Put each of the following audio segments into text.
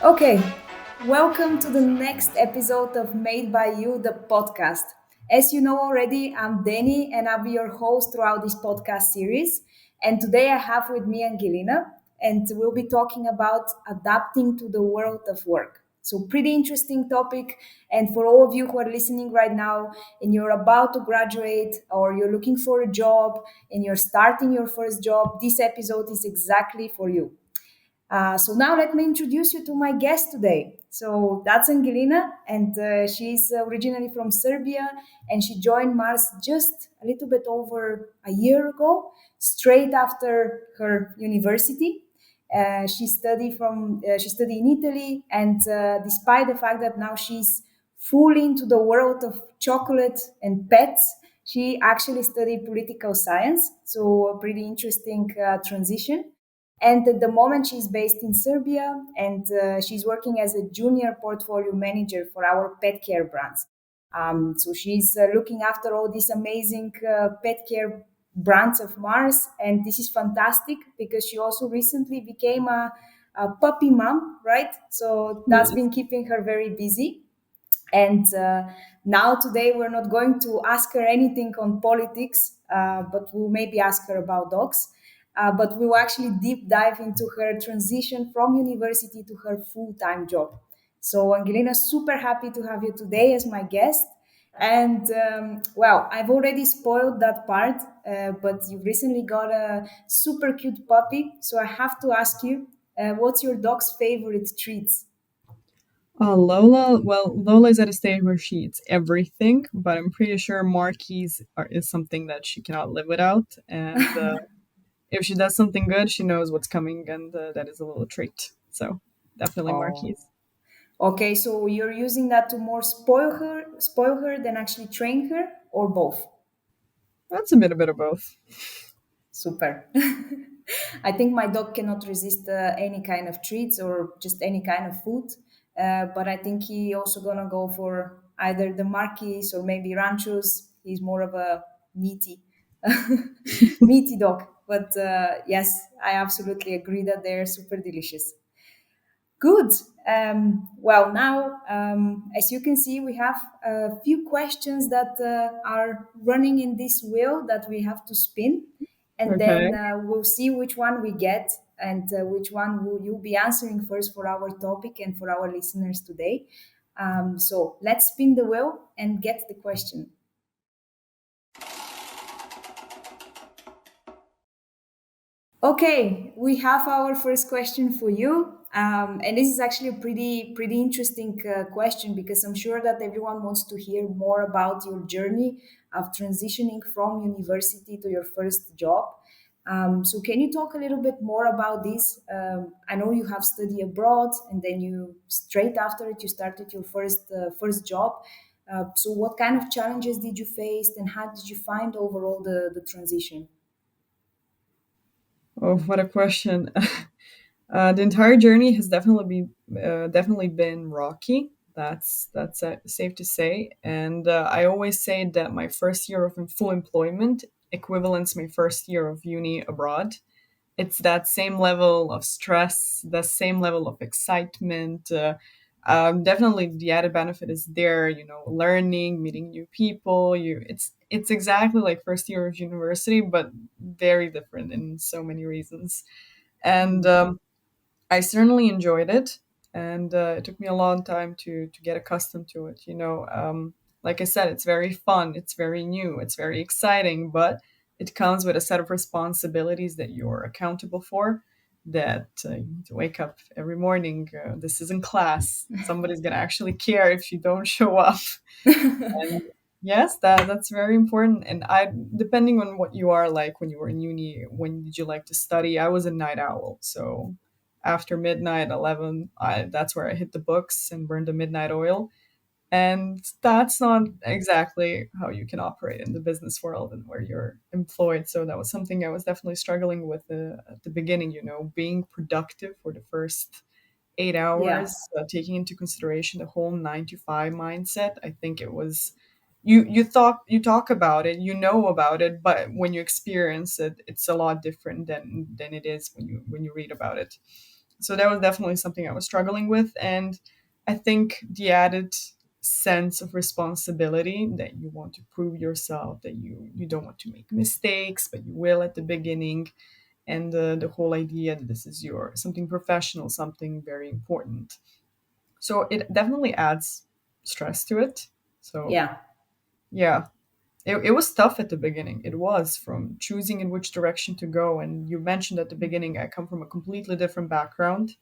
Okay, welcome to the next episode of Made by You, the podcast. As you know already, I'm Deni and I'll be your host throughout this podcast series. And today I have with me Angelina, and we'll be talking about adapting to the world of work. So, pretty interesting topic. And for all of you who are listening right now and you're about to graduate or you're looking for a job and you're starting your first job, this episode is exactly for you. So now let me introduce you to my guest today. So that's Angelina, and she's originally from Serbia, and she joined Mars just a little bit over a year ago, straight after her university. She studied in Italy, and despite the fact that now she's fully into the world of chocolate and pets, she actually studied political science. So a pretty interesting transition. And at the moment, she's based in Serbia and she's working as a junior portfolio manager for our pet care brands. So she's looking after all these amazing pet care brands of Mars. And this is fantastic because she also recently became a puppy mom, right? So that's Yes. been keeping her very busy. And now, today, we're not going to ask her anything on politics, but we'll maybe ask her about dogs. But we'll actually deep dive into her transition from university to her full time job. So, Angelina, super happy to have you today as my guest. And well, I've already spoiled that part, but you recently got a super cute puppy. So, I have to ask you, what's your dog's favorite treats? Lola is at a stage where she eats everything, but I'm pretty sure is something that she cannot live without. And if she does something good, she knows what's coming, and that is a little treat. So definitely Oh. Marquise. Okay, so you're using that to more spoil her than actually train her, or both? That's a bit of both. Super. I think my dog cannot resist any kind of treats or just any kind of food, but I think he also gonna go for either the Marquis or maybe Ranchos. He's more of a meaty, meaty dog. But yes, I absolutely agree that they're super delicious. Good. Well, now, as you can see, we have a few questions that are running in this wheel that we have to spin, and Okay. then we'll see which one we get and which one will you be answering first for our topic and for our listeners today. So let's spin the wheel and get the question. Okay, we have our first question for you. And this is actually a pretty interesting question because I'm sure that everyone wants to hear more about your journey of transitioning from university to your first job. So, can you talk a little bit more about this? I know you have studied abroad, and then you straight after it you started your first job. So, what kind of challenges did you face, and how did you find overall the transition? Oh, what a question. The entire journey has definitely been rocky. That's safe to say. And I always say that my first year of full employment equivalents my first year of uni abroad. It's that same level of stress, the same level of excitement. Definitely, the added benefit is there. You know, learning, meeting new people. It's exactly like first year of university, but very different in so many reasons. And I certainly enjoyed it, and it took me a long time to get accustomed to it. Like I said, it's very fun, it's very new, it's very exciting, but it comes with a set of responsibilities that you're accountable for. That you need to wake up every morning. This isn't class. Somebody's gonna actually care if you don't show up. And yes, that's very important. And I, depending on what you are like when you were in uni, when did you like to study? I was a night owl, so after midnight 11, that's where I hit the books and burned the midnight oil. And that's not exactly how you can operate in the business world and where you're employed. So that was something I was definitely struggling with at the beginning. Being productive for the first 8 hours, Yeah. taking into consideration the whole 9 to 5 mindset. I think it was you talk about it, about it, but when you experience it, it's a lot different than it is when you read about it. So that was definitely something I was struggling with. And I think the added sense of responsibility that you want to prove yourself, that you don't want to make mistakes, but you will at the beginning, and the whole idea that this is your something professional, something very important. So it definitely adds stress to it. So Yeah. yeah, it was tough at the beginning. It was, from choosing in which direction to go. And you mentioned at the beginning, I come from a completely different background,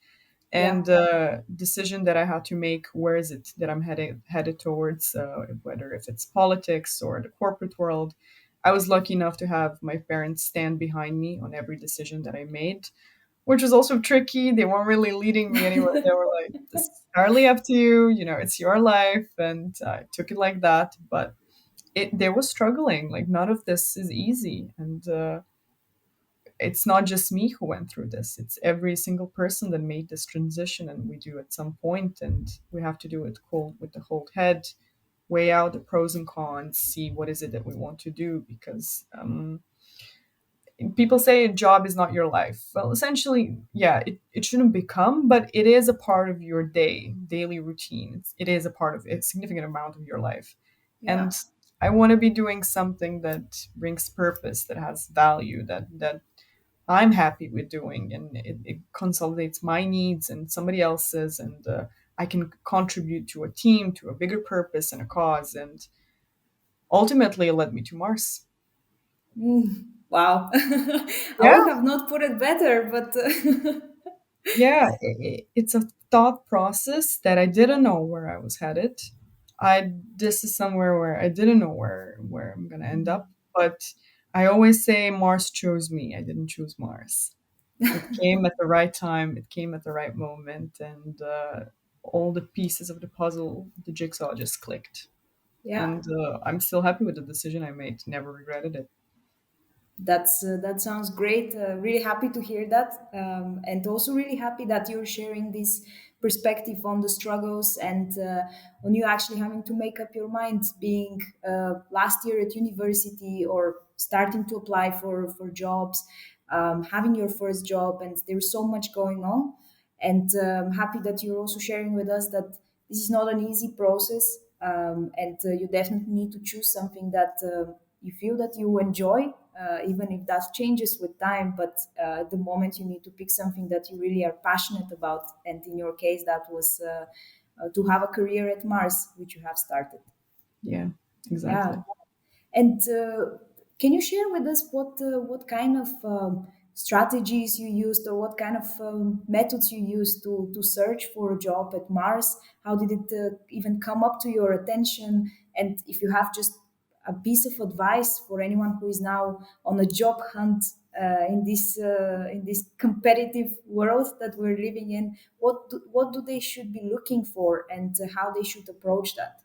Yeah. and the decision that I had to make, where is it that I'm headed towards, whether if it's politics or the corporate world. I was lucky enough to have my parents stand behind me on every decision that I made, which was also tricky. They weren't really leading me anywhere. They were like, "This is entirely up to you. You know, it's your life," and I took it like that. But they were struggling. Like, none of this is easy, and it's not just me who went through this. It's every single person that made this transition, and we do at some point, and we have to do it cold with the whole head, weigh out the pros and cons, see what is it that we want to do, because people say a job is not your life. Well, essentially, yeah, it shouldn't become, but it is a part of your daily routine. It is a part of a significant amount of your life. Yeah. And I want to be doing something that brings purpose, that has value, that I'm happy with doing, and it consolidates my needs and somebody else's, and I can contribute to a team, to a bigger purpose and a cause, and ultimately it led me to Mars. Wow. I Yeah, would have not put it better, but yeah, it's a thought process that I didn't know where I was headed. This is somewhere where I didn't know where I'm gonna end up, but I always say Mars chose me. I didn't choose Mars. It came at the right time. It came at the right moment, and all the pieces of the puzzle, the jigsaw, just clicked. yeah. And I'm still happy with the decision I made. Never regretted it. That sounds great. Really happy to hear that, and also really happy that you're sharing this perspective on the struggles and on you actually having to make up your mind, being last year at university or starting to apply for jobs, having your first job, and there's so much going on. And happy that you're also sharing with us that this is not an easy process, and you definitely need to choose something that you feel that you enjoy, even if that changes with time. But at the moment, you need to pick something that you really are passionate about. And in your case, that was to have a career at Mars, which you have started. Yeah, exactly. Yeah. And can you share with us what kind of strategies you used, or what kind of methods you used to search for a job at Mars? How did it even come up to your attention? And if you have just a piece of advice for anyone who is now on a job hunt in this competitive world that we're living in, what do they should be looking for, and how they should approach that?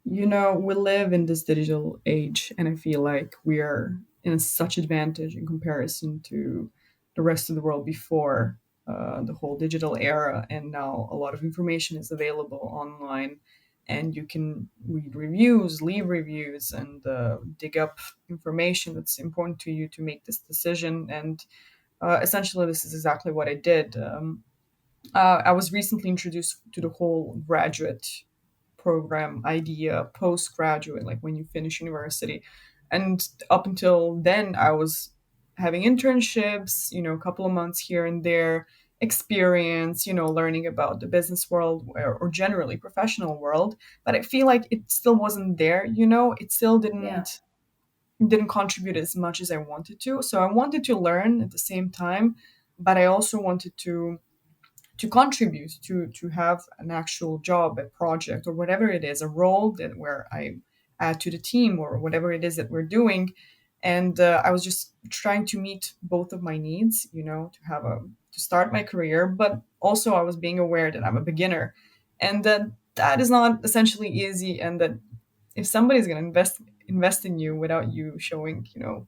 You know, we live in this digital age, and I feel like we are in such advantage in comparison to the rest of the world before the whole digital era. And now a lot of information is available online, and you can read reviews, leave reviews, and dig up information that's important to you to make this decision. And essentially, this is exactly what I did. I was recently introduced to the whole graduate program idea, postgraduate, like when you finish university. And up until then, I was having internships, you know, a couple of months here and there, experience, you know, learning about the business world, or generally professional world. But I feel like it still wasn't there, you know, it still Yeah, didn't contribute as much as I wanted to. So I wanted to learn at the same time, but I also wanted to contribute, to have an actual job, a project, or whatever it is, a role that where I add to the team, or whatever it is that we're doing. And I was just trying to meet both of my needs, you know, to start my career, but also I was being aware that I'm a beginner, and that is not essentially easy, and that if somebody's going to invest in you without you showing, you know,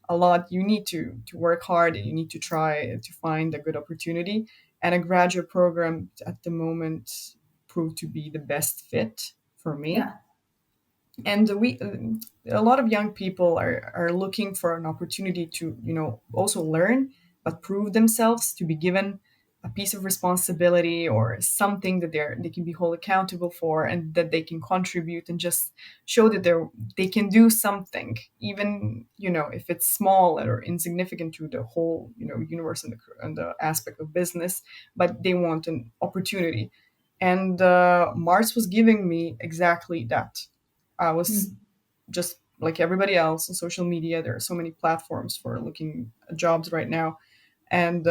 a lot, you need to work hard, and you need to try to find a good opportunity. And a graduate program at the moment proved to be the best fit for me. yeah, And a lot of young people are looking for an opportunity to, you know, also learn, but prove themselves, to be given a piece of responsibility or something that they can be held accountable for, and that they can contribute and just show that they can do something, even if it's small or insignificant to the whole universe and the aspect of business, but they want an opportunity. And Mars was giving me exactly that. I was Hmm. just like everybody else on social media. There are so many platforms for looking at jobs right now, and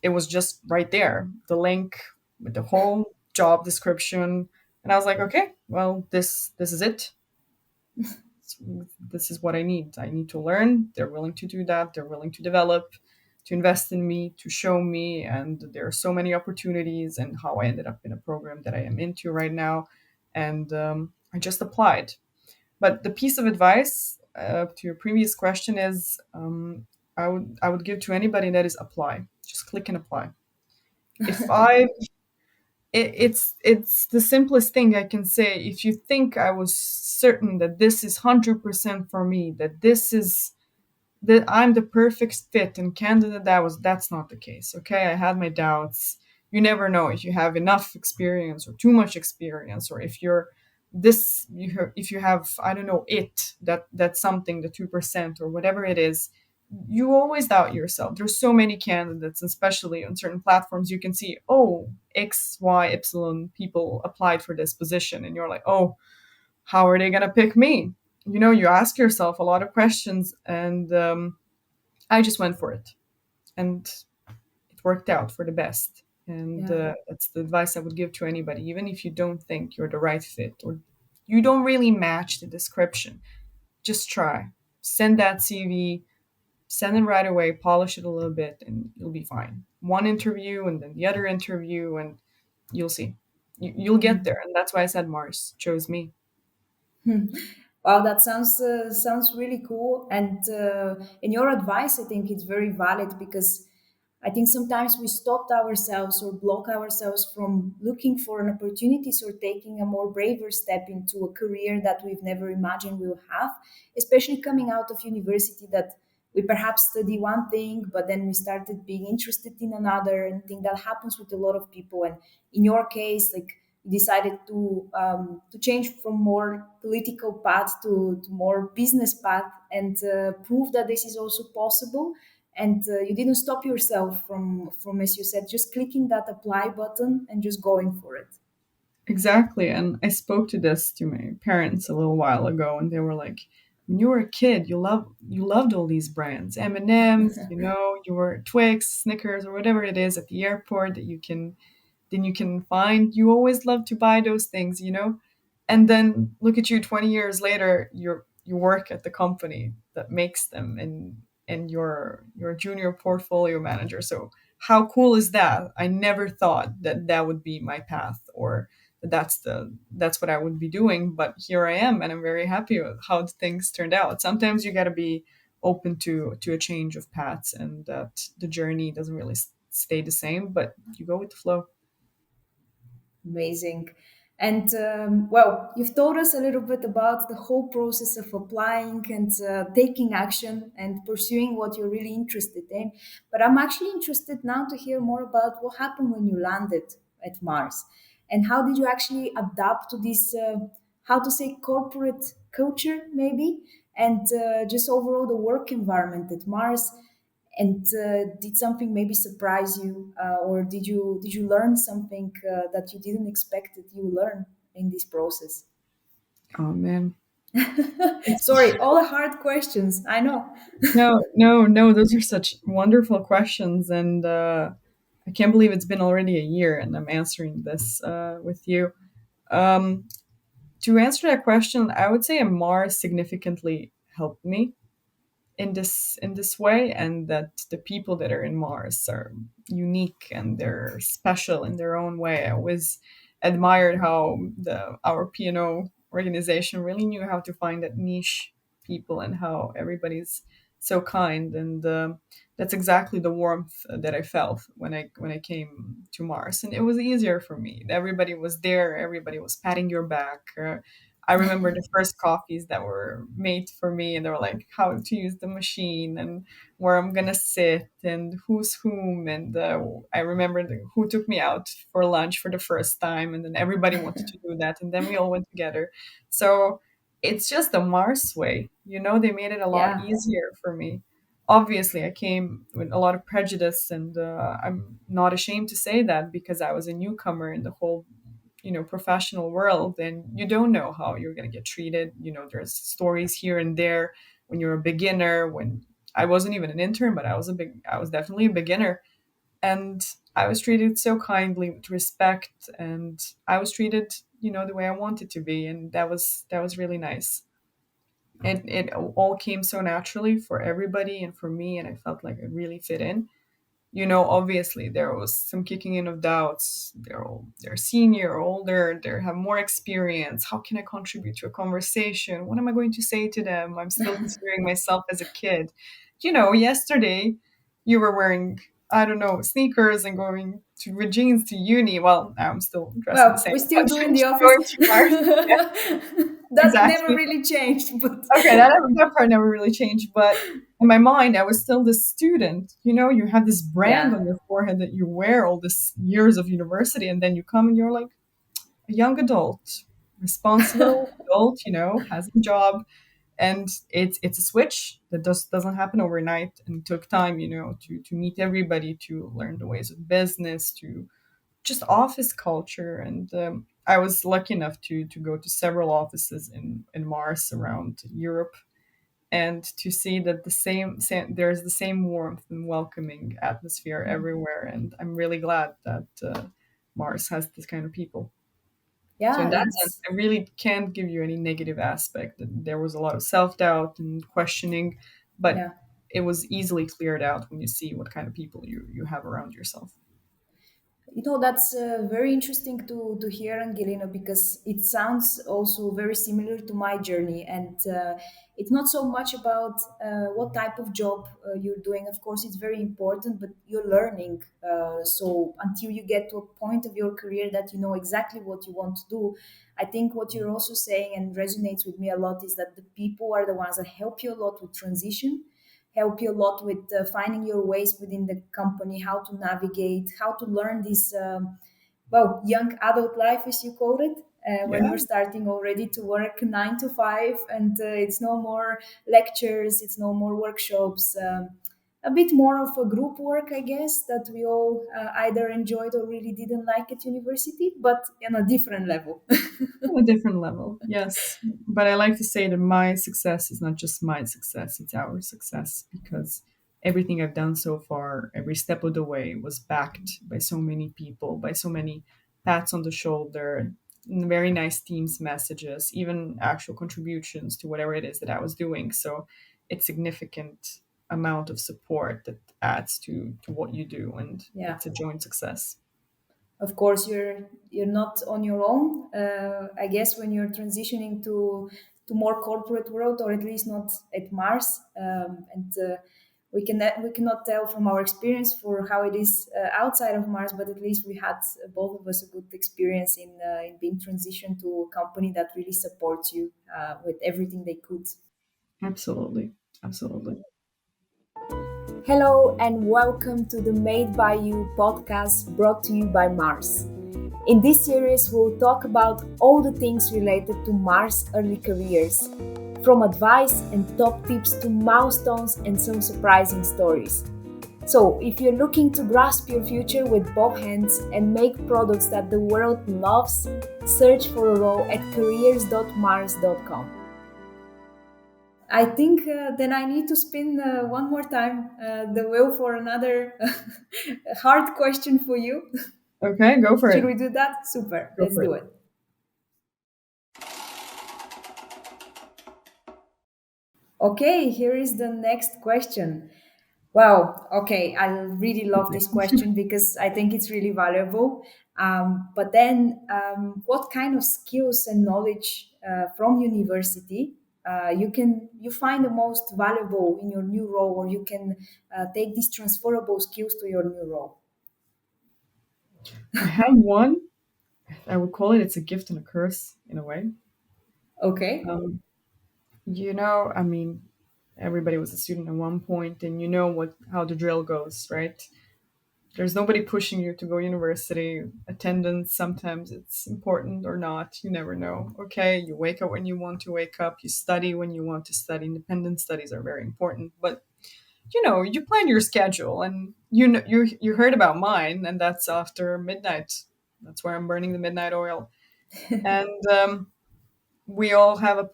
it was just right there, the link with the whole job description. And I was like, okay, well, this is it. This is what I need to learn. They're willing to do that. They're willing to develop, to invest in me, to show me. And there are so many opportunities, and how I ended up in a program that I am into right now. And I just applied. But the piece of advice to your previous question is, I would give to anybody that is apply. Just click and apply. If I it's the simplest thing I can say. If you think I was certain that this is 100% for me, that I'm the perfect fit and candidate, that's not the case. Okay, I had my doubts. You never know if you have enough experience or too much experience, or if you're if you have, I don't know, that's something, the 2% or whatever it is. You always doubt yourself. There's so many candidates, especially on certain platforms. You can see, oh, X, Y, Epsilon people applied for this position, and you're like, oh, how are they gonna pick me? You ask yourself a lot of questions, and I just went for it, and it worked out for the best. And Yeah. that's the advice I would give to anybody, even if you don't think you're the right fit or you don't really match the description. Just try. Send that CV, send it right away, polish it a little bit, and you'll be fine. One interview and then the other interview, and you'll see. You'll get Hmm. there. And that's why I said Mars chose me. Hmm. Wow, that sounds really cool. And in your advice, I think it's very valid because I think sometimes we stopped ourselves or block ourselves from looking for an opportunities or taking a more braver step into a career that we've never imagined we'll have, especially coming out of university that we perhaps study one thing, but then we started being interested in another. And I think that happens with a lot of people. And in your case, like you decided to change from more political path to more business path and prove that this is also possible, and you didn't stop yourself from, as you said, just clicking that apply button and just going for it. Exactly. And I spoke to this to my parents a little while ago, and they were like, when you were a kid, you loved all these brands, M&M's, you were Twix, Snickers, or whatever it is at the airport that you can find. You always love to buy those things. And then look at you 20 years later, you work at the company that makes them, and you're a junior portfolio manager. So how cool is that? I never thought that that would be my path, or that's what I would be doing, but here I am, and I'm very happy with how things turned out. Sometimes you got to be open to a change of paths, and that the journey doesn't really stay the same, but you go with the flow. Amazing. And well, you've told us a little bit about the whole process of applying and taking action and pursuing what you're really interested in. But I'm actually interested now to hear more about what happened when you landed at Mars, and how did you actually adapt to this, how to say, corporate culture, maybe, and just overall the work environment at Mars. And did something maybe surprise you, or did you learn something that you didn't expect that you learn in this process? Oh man. Sorry, all the hard questions, I know. No, no, no, those are such wonderful questions. And I can't believe it's been already a year and I'm answering this with you. Um, to answer that question, I would say Mars significantly helped me in this way, and that the people that are in Mars are unique and they're special in their own way. I always admired how our P&O organization really knew how to find that niche people, and how everybody's so kind. And that's exactly the warmth that I felt when I came to Mars, and it was easier for me. Everybody was there, everybody was patting your back. I remember the first coffees that were made for me, and they were like how to use the machine and where I'm gonna sit and who's whom. And I remember who took me out for lunch for the first time, and then everybody wanted to do that, and then we all went together. So it's just the Mars way, they made it a lot Yeah. easier for me. Obviously, I came with a lot of prejudice, and I'm not ashamed to say that because I was a newcomer in the whole professional world, and you don't know how you're going to get treated. There's stories here and there when you're a beginner. When I wasn't even an intern, but I was definitely a beginner, and I was treated so kindly with respect, and I was treated the way I wanted to be, and that was really nice. It all came so naturally for everybody and for me, and I felt like I really fit in. Obviously there was some kicking in of doubts. They're senior or older, they have more experience. How can I contribute to a conversation? What am I going to say to them? I'm still considering myself as a kid. Yesterday you were wearing, I don't know, sneakers and going to with jeans to uni. Well, now I'm still dressing the Well, same, we still but do in the office. going to Mars. Yeah, That never exactly. really changed, but Okay, that part never really changed, but in my mind, I was still this student. You have this brand yeah. on your forehead that you wear all this years of university, and then you come and you're like a young adult, responsible adult, has a job, and it's a switch that doesn't happen overnight, and took time, to meet everybody, to learn the ways of business, to just office culture. And I was lucky enough to go to several offices in Mars around Europe, and to see that there's the same warmth and welcoming atmosphere everywhere. And I'm really glad that Mars has this kind of people. So in Yeah, that sense, it's I really can't give you any negative aspect. There was a lot of self-doubt and questioning, but yeah. it was easily cleared out when you see what kind of people you have around yourself. That's very interesting to hear, Angelina, because it sounds also very similar to my journey. And it's not so much about what type of job you're doing. Of course, it's very important, but you're learning. So until you get to a point of your career that you know exactly what you want to do, I think what you're also saying and resonates with me a lot is that the people are the ones that help you a lot with transition, help you a lot with finding your ways within the company, how to navigate, how to learn this, well, young adult life, as you call it, when Yeah, you're starting already to work 9 to 5, and it's no more lectures, it's no more workshops. A bit more of a group work, I guess, that we all either enjoyed or really didn't like at university, but on a different level. on a different level, yes. But I like to say that my success is not just my success, it's our success, because everything I've done so far, every step of the way, was backed by so many people, by so many pats on the shoulder, very nice teams messages, even actual contributions to whatever it is that I was doing. So it's significant amount of support that adds to what you do, and Yeah. it's a joint success. Of course, you're not on your own. I guess when you're transitioning to more corporate world, or at least not at Mars, and we cannot tell from our experience for how it is outside of Mars, but at least we had both of us a good experience in being transitioned to a company that really supports you with everything they could. Absolutely. Absolutely. Hello and welcome to the Made by You podcast brought to you by Mars. In this series, we'll talk about all the things related to Mars early careers, from advice and top tips to milestones and some surprising stories. So, if you're looking to grasp your future with both hands and make products that the world loves, search for a role at careers.mars.com. I think then I need to spin one more time the wheel for another hard question for you. Okay, go for Should it. we do that? Super. Go Let's for do it. it. Okay, here is the next question. Wow. Okay, I really love this question because I think it's really valuable. But then, what kind of skills and knowledge from university you find the most valuable in your new role, or you can take these transferable skills to your new role? I have one. I would call it, it's a gift and a curse in a way. Okay. Um, I mean, everybody was a student at one point, and you know what how the drill goes, right? There's nobody pushing you to go university. Attendance, sometimes it's important or not. You never know. Okay, you wake up when you want to wake up. You study when you want to study. Independent studies are very important. But you plan your schedule, and you heard about mine, and that's after midnight. That's where I'm burning the midnight oil. And we all have a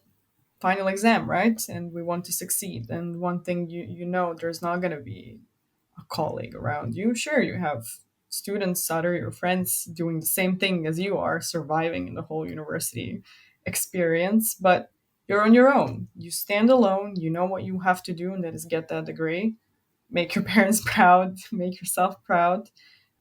final exam, right? And we want to succeed. And one thing there's not going to be a colleague around you. Sure, you have students, other your friends doing the same thing as you are, surviving in the whole university experience, but you're on your own. You stand alone, you know what you have to do, and that is get that degree, make your parents proud, make yourself proud,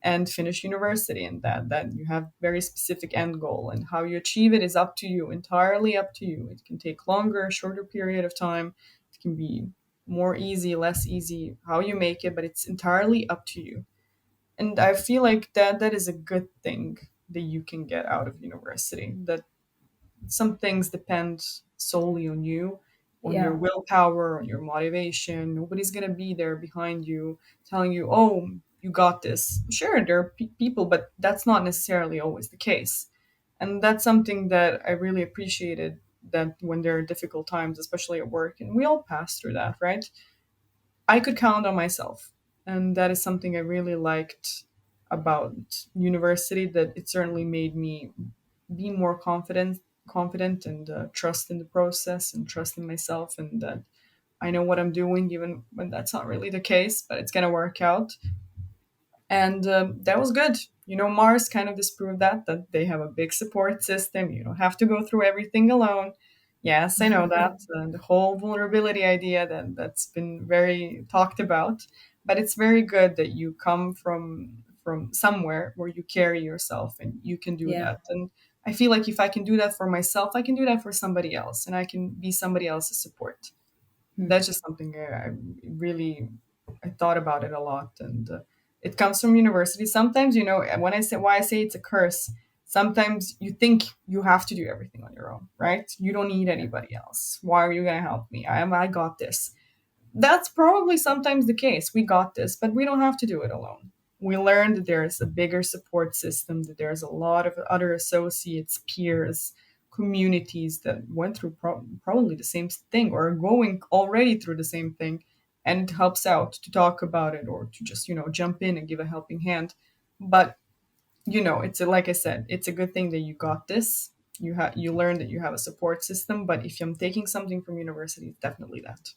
and finish university. And that you have very specific end goal, and how you achieve it is up to you, entirely up to you. It can take longer, shorter period of time. It can be more easy, less easy, how you make it, but it's entirely up to you. And I feel like that is a good thing that you can get out of university. That some things depend solely on you, on your Yeah. willpower, on your motivation. Nobody's going to be there behind you telling you, oh, you got this. Sure, there are people, but that's not necessarily always the case. And that's something that I really appreciated, that when there are difficult times, especially at work, and we all pass through that, right? I could count on myself. And that is something I really liked about university, that it certainly made me be more confident and trust in the process and trust in myself, and that I know what I'm doing even when that's not really the case, but it's going to work out. And that was good. Mars kind of disproved that they have a big support system. You don't have to go through everything alone. Yes, I know that the whole vulnerability idea, that's been very talked about, but it's very good that you come from somewhere where you carry yourself and you can do Yeah. that. And I feel like if I can do that for myself, I can do that for somebody else, and I can be somebody else's support. That's just something I really I thought about it a lot, and it comes from university. Sometimes, when I say why I say it's a curse. Sometimes you think you have to do everything on your own, right? You don't need anybody else. Why are you gonna help me? I got this. That's probably sometimes the case. We got this, but we don't have to do it alone. We learned that there's a bigger support system, that there's a lot of other associates, peers, communities that went through probably the same thing or are going already through the same thing. And it helps out to talk about it or to just, jump in and give a helping hand. But, like I said, it's a good thing that you got this. You learn that you have a support system. But if I'm taking something from university, it's definitely that.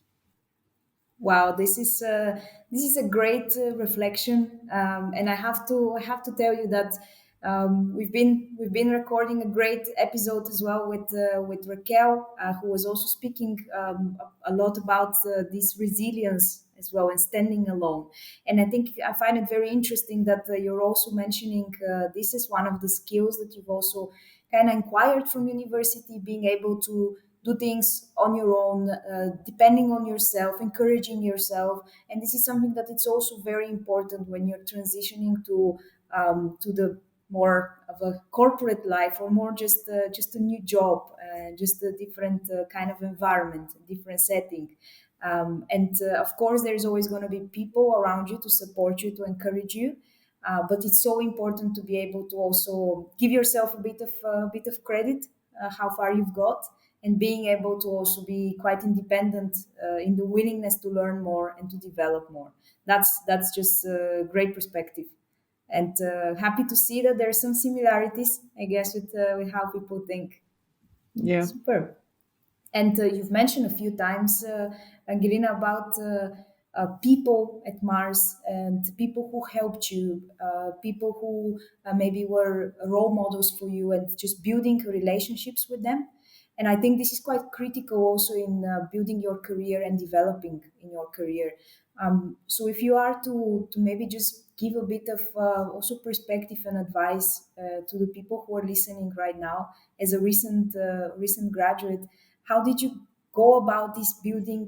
Wow, this is a great reflection, and I have to tell you that we've been recording a great episode as well with Raquel, who was also speaking a lot about this resilience as well and standing alone. And I think I find it very interesting that you're also mentioning this is one of the skills that you've also kind of acquired from university, being able to do things on your own, depending on yourself, encouraging yourself. And this is something that it's also very important when you're transitioning to the more of a corporate life, or more just a new job, just a different kind of environment, different setting. And of course, there's always going to be people around you to support you, to encourage you. But it's so important to be able to also give yourself a bit of credit, how far you've got, and being able to also be quite independent in the willingness to learn more and to develop more. That's just a great perspective, and happy to see that there are some similarities, I guess, with how people think. Yeah. Super. And you've mentioned a few times, Angelina, about people at Mars and people who helped you, people who maybe were role models for you, and just building relationships with them. And I think this is quite critical also in building your career and developing in your career. So if you are to maybe just give a bit of also perspective and advice to the people who are listening right now, as a recent graduate, how did you go about this building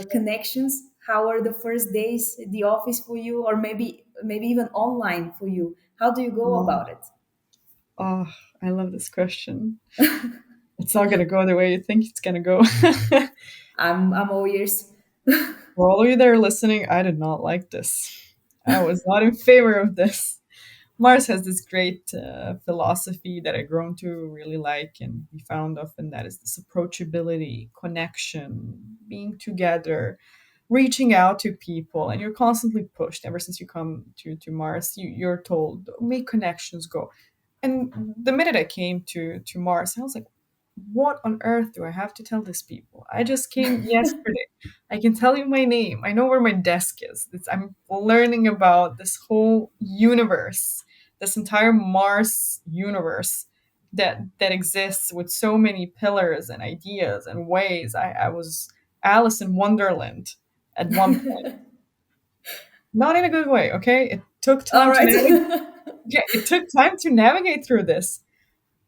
connections? How are the first days at the office for you, or maybe even online for you? How do you go Oh, about it? oh, I love this question. It's not gonna go the way you think it's gonna go. I'm all ears. For all of you that are listening, I did not like this. I was not in favor of this. Mars has this great philosophy that I've grown to really like and be found of, and that is this approachability, connection, being together, reaching out to people, and you're constantly pushed ever since you come to Mars. You're told make connections, go. And the minute I came to Mars, I was like, what on earth do I have to tell these people? I just came yesterday. I can tell you my name. I know where my desk is. I'm learning about this whole universe, this entire Mars universe that exists with so many pillars and ideas and ways. I was Alice in Wonderland at one point. Not in a good way, okay? It took All time to right. navigate. Yeah, it took time to navigate through this.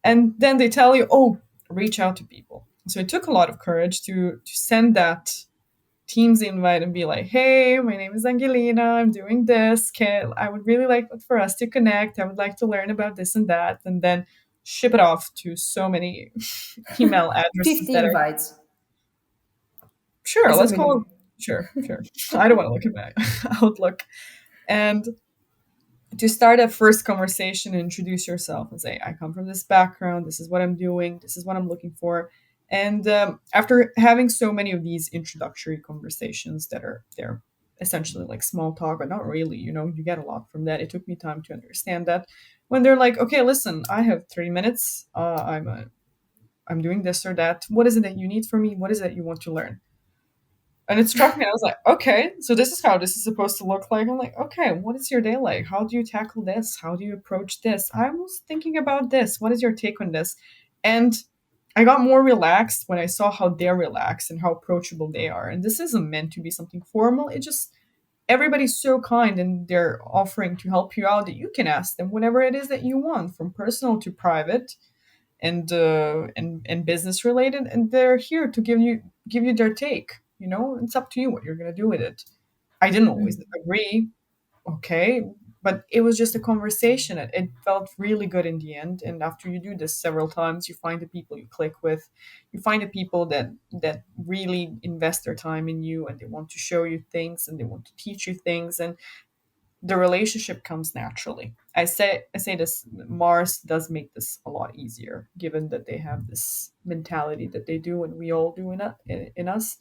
And then they tell you, oh, reach out to people. So it took a lot of courage to send that Teams invite and be like, hey, my name is Angelina. I'm doing this. I would really like for us to connect. I would like to learn about this and that. And then ship it off to so many email addresses 50 that are invites sure, as a let's call it minimum. sure. I don't want to look at my Outlook. And to start a first conversation and introduce yourself and say, I come from this background, this is what I'm doing, this is what I'm looking for. And after having so many of these introductory conversations that are they're essentially like small talk, but not really, you get a lot from that. It took me time to understand that when they're like, okay, listen, I have 3 minutes, I'm doing this or that. What is it that you need from me? What is it that you want to learn? And it struck me. I was like, okay, so this is how this is supposed to look like. I'm like, okay, what is your day like? How do you tackle this? How do you approach this? I was thinking about this. What is your take on this? And I got more relaxed when I saw how they're relaxed and how approachable they are. And this isn't meant to be something formal. It just, everybody's so kind and they're offering to help you out that you can ask them whatever it is that you want, from personal to private and business related, and they're here to give you their take. It's up to you what you're going to do with it. I didn't always Mm. agree, okay, but it was just a conversation. It felt really good in the end, and after you do this several times, you find the people you click with. You find the people that really invest their time in you, and they want to show you things and they want to teach you things, and the relationship comes naturally. I say this, Mars does make this a lot easier, given that they have this mentality that they do, and we all do in us.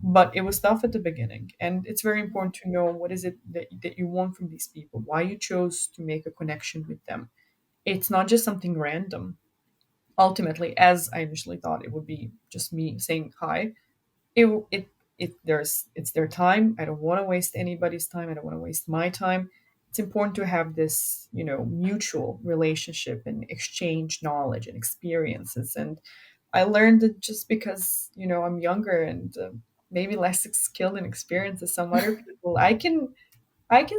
But it was tough at the beginning, and it's very important to know what is it that you want from these people, why you chose to make a connection with them. It's not just something random. Ultimately, as I initially thought, it would be just me saying hi. It's their time. I don't want to waste anybody's time. I don't want to waste my time. It's important to have this, mutual relationship and exchange knowledge and experiences. And I learned that just because, I'm younger and maybe less skilled and experienced as some other people, I can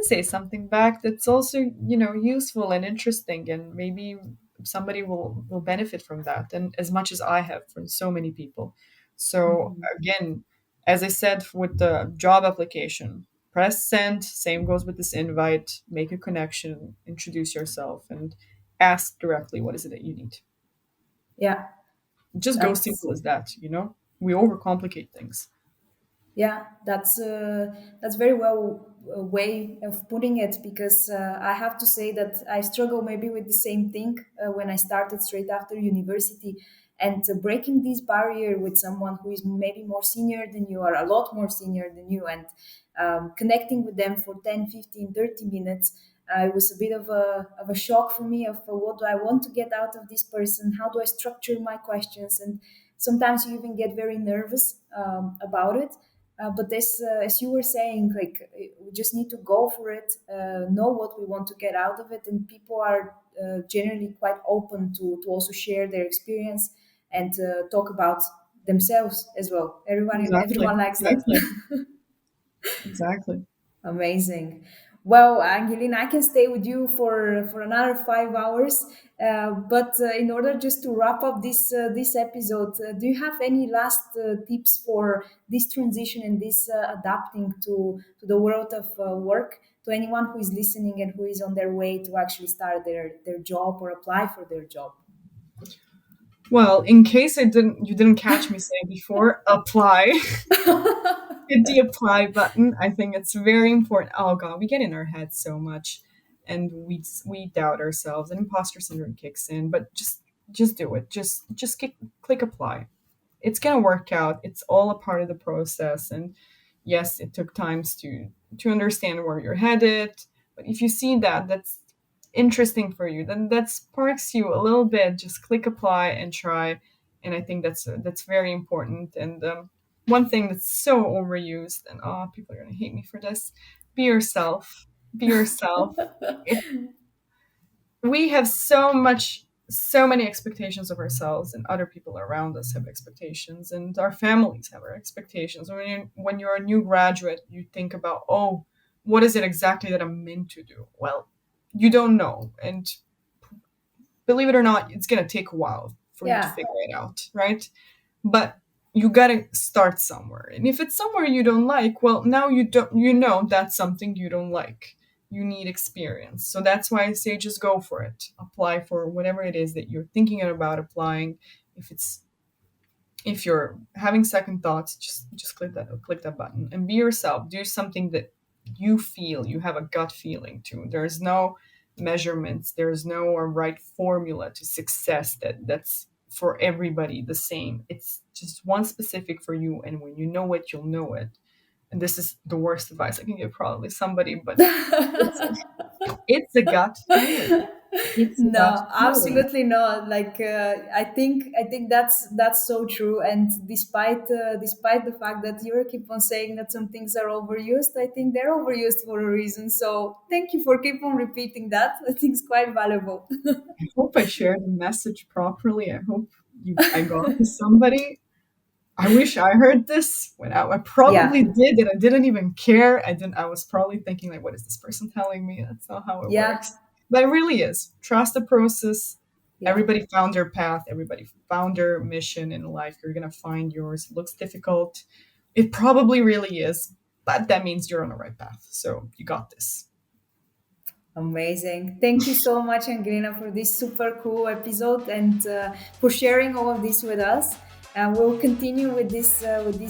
say something back that's also, useful and interesting, and maybe somebody will benefit from that, and as much as I have from so many people. So Mhm. again, as I said with the job application, press send. Same goes with this invite. Make a connection, introduce yourself, and ask directly what is it that you need. Yeah, It just goes that's simple as that. We overcomplicate things. yeah, that's very well a way of putting it, because I have to say that I struggle maybe with the same thing when I started straight after university, and breaking this barrier with someone who is maybe more senior than you, or a lot more senior than you, and connecting with them for 10, 15, 30 minutes. It was a bit of a shock for me of what do I want to get out of this person? How do I structure my questions? And sometimes you even get very nervous about it. But this, as you were saying, like we just need to go for it, know what we want to get out of it, and people are generally quite open to also share their experience and talk about themselves as well. Exactly. Everyone likes that. Exactly. Exactly. Amazing. Well, Angelina, I can stay with you for another 5 hours. But in order just to wrap up this episode, do you have any last tips for this transition and this adapting to the world of work, to anyone who is listening and who is on their way to actually start their job or apply for their job? Well, in case you didn't catch me saying before, apply. Hit the apply button. I think it's very important. Oh god, we get in our heads so much, and we doubt ourselves, and imposter syndrome kicks in. But just do it. Just click apply. It's gonna work out. It's all a part of the process. And yes, it took times to understand where you're headed. But if you see that that's interesting for you, then that sparks you a little bit. Just click apply and try. And I think that's very important. And one thing that's so overused, and oh, people are gonna hate me for this. Be yourself. Be yourself. It, we have so many expectations of ourselves, and other people around us have expectations, and our families have our expectations. When you're a new graduate, you think about, oh, what is it exactly that I'm meant to do? Well, you don't know, and believe it or not, it's going to take a while for you to Yeah. figure it out, right? But you got to start somewhere. And if it's somewhere you don't like, well, now you know that's something you don't like. You need experience. So that's why I say just go for it. Apply for whatever it is that you're thinking about applying. If it's if you're having second thoughts, just click that button and be yourself. Do something that you feel, you have a gut feeling to. There's no measurements, there's no right formula to success that's for everybody the same. It's just one specific for you, and when you know it, you'll know it. And this is the worst advice I can give probably somebody, but it's it's a gut feeling. It's a gut No, feeling. absolutely not. Like I think that's so true. And despite the fact that you keep on saying that some things are overused, I think they're overused for a reason. So thank you for keep on repeating that. I think it's quite valuable. I hope I shared the message properly. I hope I got to somebody. I wish I heard this when I Yeah, probably did, and I didn't even care. I was probably thinking like, what is this person telling me? That's not how it yeah, works. But it really is. Trust the process. yeah. Everybody found their path. Everybody found their mission in life. You're gonna find yours. It looks difficult. It probably really is, but that means you're on the right path. So you got this. Amazing. Thank you so much, Angelina, for this super cool episode and for sharing all of this with us. We'll continue with this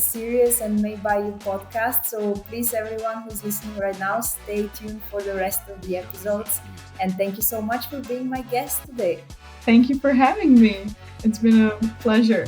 series and Made by You podcast. So please, everyone who's listening right now, stay tuned for the rest of the episodes. And thank you so much for being my guest today. Thank you for having me. It's been a pleasure.